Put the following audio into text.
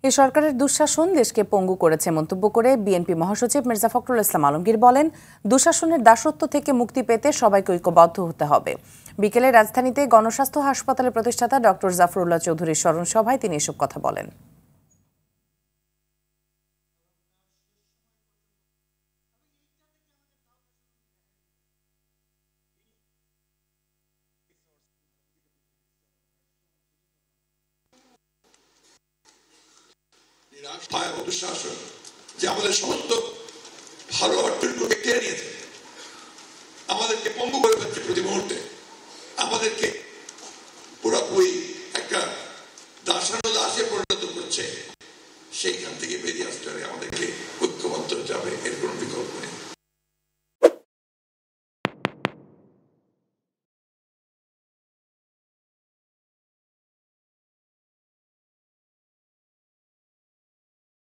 এই সরকারের দুঃশাসন দেশকে পঙ্গু করেছে মন্তব্য করে বিএনপি মহাসচিব মির্জা ফখরুল ইসলাম আলমগীর বলেন, দুঃশাসনের দাসত্ব থেকে মুক্তি পেতে সবাইকে ঐক্যবদ্ধ হতে হবে। বিকেলে রাজধানীতে গণস্বাস্থ্য হাসপাতালের প্রতিষ্ঠাতা ডক্টর জাফরুল্লাহ চৌধুরীর স্মরণ সভায় তিনি এসব কথা বলেন। দুঃশাসন যে আমাদের সমস্ত ভালো অর্থনীতিকে কেড়ে নিয়েছে, আমাদেরকে পঙ্গু করে ফেলছে, প্রতি মুহূর্তে আমাদেরকে পুরোপুরি একটা দাসে পরিণত করছে। সেইখান থেকে বেরিয়ে আসতে হবে, আমাদেরকে ঐক্যবদ্ধ যাবে, এর কোনো বিকল্প নেই।